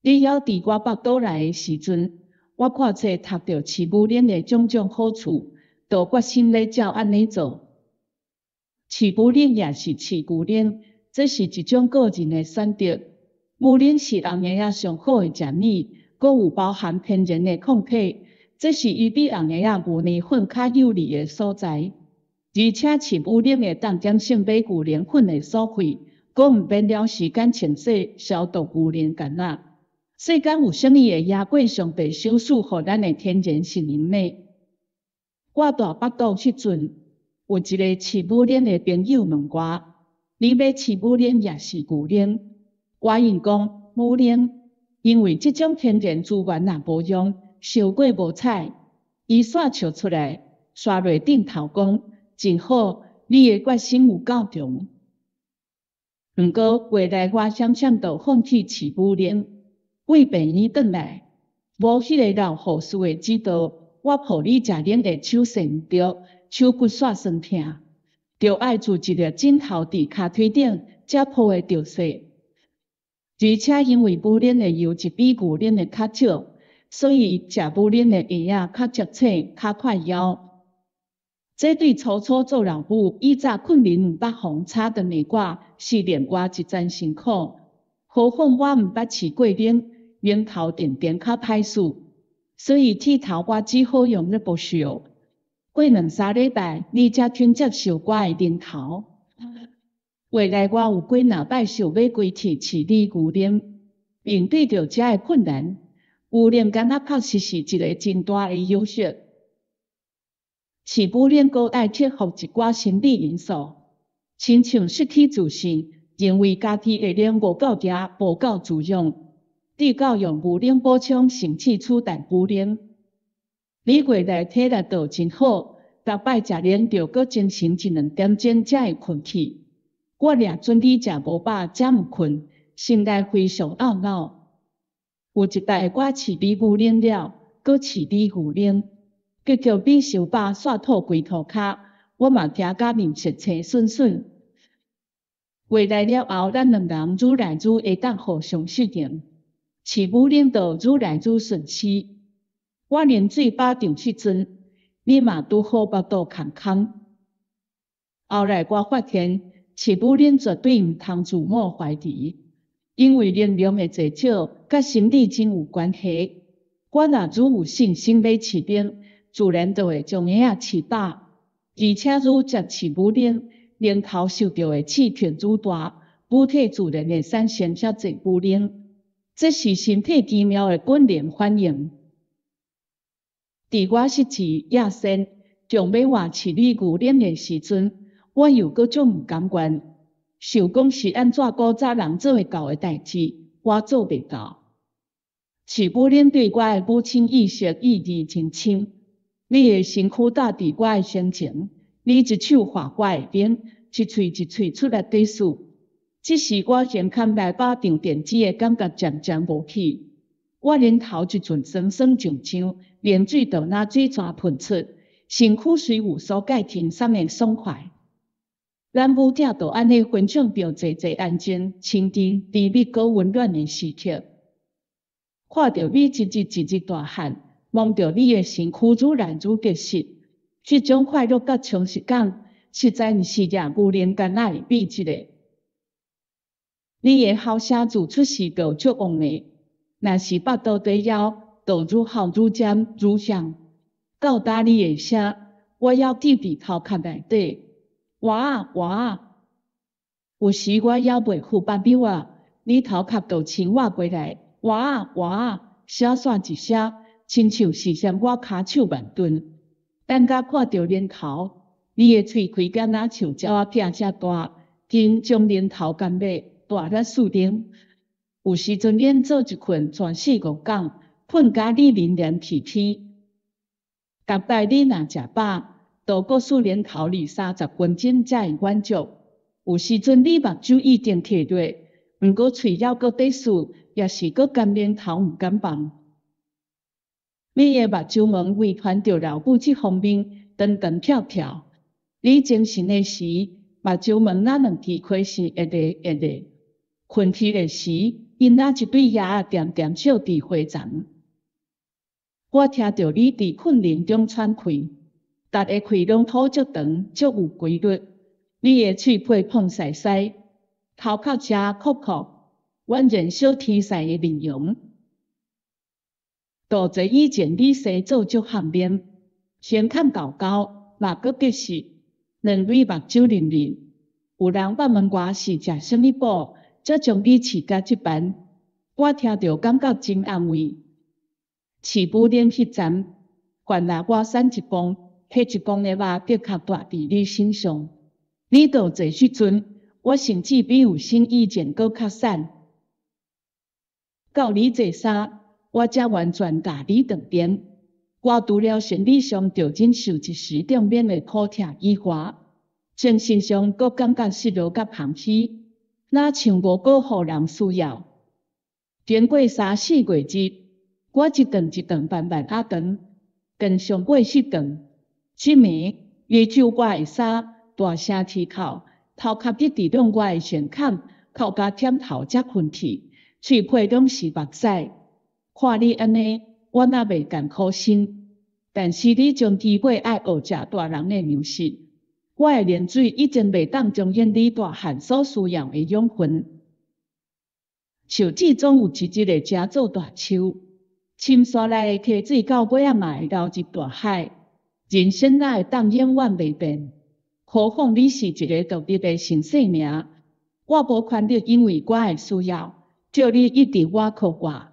你还伫我北岛来诶时阵，我看册读到饲母奶诶种种好处，就决心要照安尼做。饲母奶也是饲牛奶，这是一种个人诶选择。牛奶是红奶仔上好诶食物，阁有包含天然诶抗体，这是伊比红奶仔牛奶粉较有利诶所在。而且饲母奶会当减少买牛奶粉诶所费，阁毋免了时间清洗消毒牛奶干仔。世间有啥物会赢过上帝手术互咱诶天然食奶呢？我大北岛时阵，有一个饲母奶诶朋友问我，你要饲母奶也是牛奶？我应讲母奶，因为即种天然资源也无用，烧过无彩，伊线笑出来，刷落顶头讲真好，你诶决心有够重。毋过未来我想象到放弃饲母奶，为病院转来，无迄个老护士诶指导，我抱你食奶诶手势毋着，手骨煞酸痛，着爱做一粒枕头伫骹腿顶，才抱会着势。而且因为母奶诶油脂比牛奶诶较少，所以食母奶诶药仔较接醒，较快枵。这对初初做老母，以早困人毋捌风差顿的我，是令我一阵辛苦。何况我毋捌饲过奶，奶头定定较歹势，所以剃头我只好用热布烧。过2-3礼拜，你才肯接受我的奶头。未来我有几若摆想要规铁饲你牛奶，面对着遮个困难，牛奶敢若确实是一个真大的优势。饲母奶阁爱克服一寡心理因素，亲像失去自信，认为家己的奶无够甜、无够滋养，直到用牛奶补充，甚至取代母奶。你月内体力倒真好，逐摆食奶着阁精神1-2点钟才会困去。我掠准你食无饱才毋困，心内非常懊恼。有一摆我饲你母奶了，阁饲你牛奶。结果米烧饱煞吐规涂骹，我嘛惊甲面色青损损。回来了后，咱两人愈来愈会当互相适应，饲母奶就愈来愈顺势。我啉水饱场时阵，你嘛拄好腹肚空空。后来我发现，饲母奶绝对毋通自我怀疑，因为能量的济少，甲心理真有关系。我若愈有信心要饲奶，自然就会将婴仔饲饱，而且愈接饲母奶，奶头受到的刺激愈大，母体自然会产生较侪母奶。这是身体奇妙的本能反应。伫我失饲野生，将要换饲你牛奶的时阵，我又搁种毋甘愿，想讲是安怎古早人做会到的代志，我做袂到。饲母奶对我的母亲意识意义真深。你的身躯搭伫我的身前，你一手画我的面，一喙一喙出来对视。这时我胸坎内饱场电子的感觉渐渐无去，我忍头一阵酸酸上上，连水都若水泉喷出，身躯虽有所盖轻松的爽快。咱母子就安尼分享着济济安静、清甜、甜蜜搁温暖的时刻。看着你一日一日大汉，望着你的身躯愈来愈结实，这种快乐甲充实感，实在毋是掠牛奶干仔会比这个。你的后生自出世就足旺的，若是腹肚底枵，就愈好愈尖愈响。到打你的声，我还记伫头壳内底，哇啊哇啊！有时我还袂赴别扭啊，你头壳就亲我过来，哇啊哇啊，声线一声，亲像是嫌我骹手慢顿。等甲看到奶头，你的喙开敢若像鸟仔囝遮大，紧将奶头干尾，大力输奶。有时阵连做一困全4-5工，困甲你连连啼啼。逐摆你若食饱，就搁输奶头20-30分钟才会满足。有时阵你目睭已经瞌落，毋过喙还搁在输，也是搁甘奶头毋敢放。你的目睭毛为传着老母这方面，长长跳跳。你精神的时，目睭毛那两支开是热热热热；困去的时，因仔一对爷点点笑伫花丛。我听着你伫困眠中喘气，逐个气拢吐足长，足有规律。你的喙皮碰屎屎，头壳车酷酷，宛然小天使的面容。多侪以前你生做足含面，先看高高，嘛阁结实，两蕊目睭认认。有人捌问我是食啥物补，才将你饲甲即般，我听着感觉真安慰。饲母奶迄站，原来我瘦一公，迄一公的肉的确大伫你身上。你倒坐时阵，我甚至比有生以前阁较瘦。到你坐衫，我才完全甲你断电。我除了生理上着忍受一时中免的苦痛以外，精神上阁感觉失落甲空虚，若像无过互人需要。经过3、4月日，我一顿一顿慢慢啊长，更上80顿。即暝，你揪我的衫，大声啼哭，头壳直直拢我的胸坎，哭甲忝头才困去，喙皮拢是目屎。看你安尼，我哪袂甘苦心。但是你将基尾爱学食大人的粮食，我的连水已经袂当彰显你大汉所需要的养分。树枝总有一日会成做大树，深山内的溪水到尾仔嘛会流入大海。人生哪会当永远袂变？何况你是一个独立的新生命，我无权利因为我的需要，叫你一直倚靠我。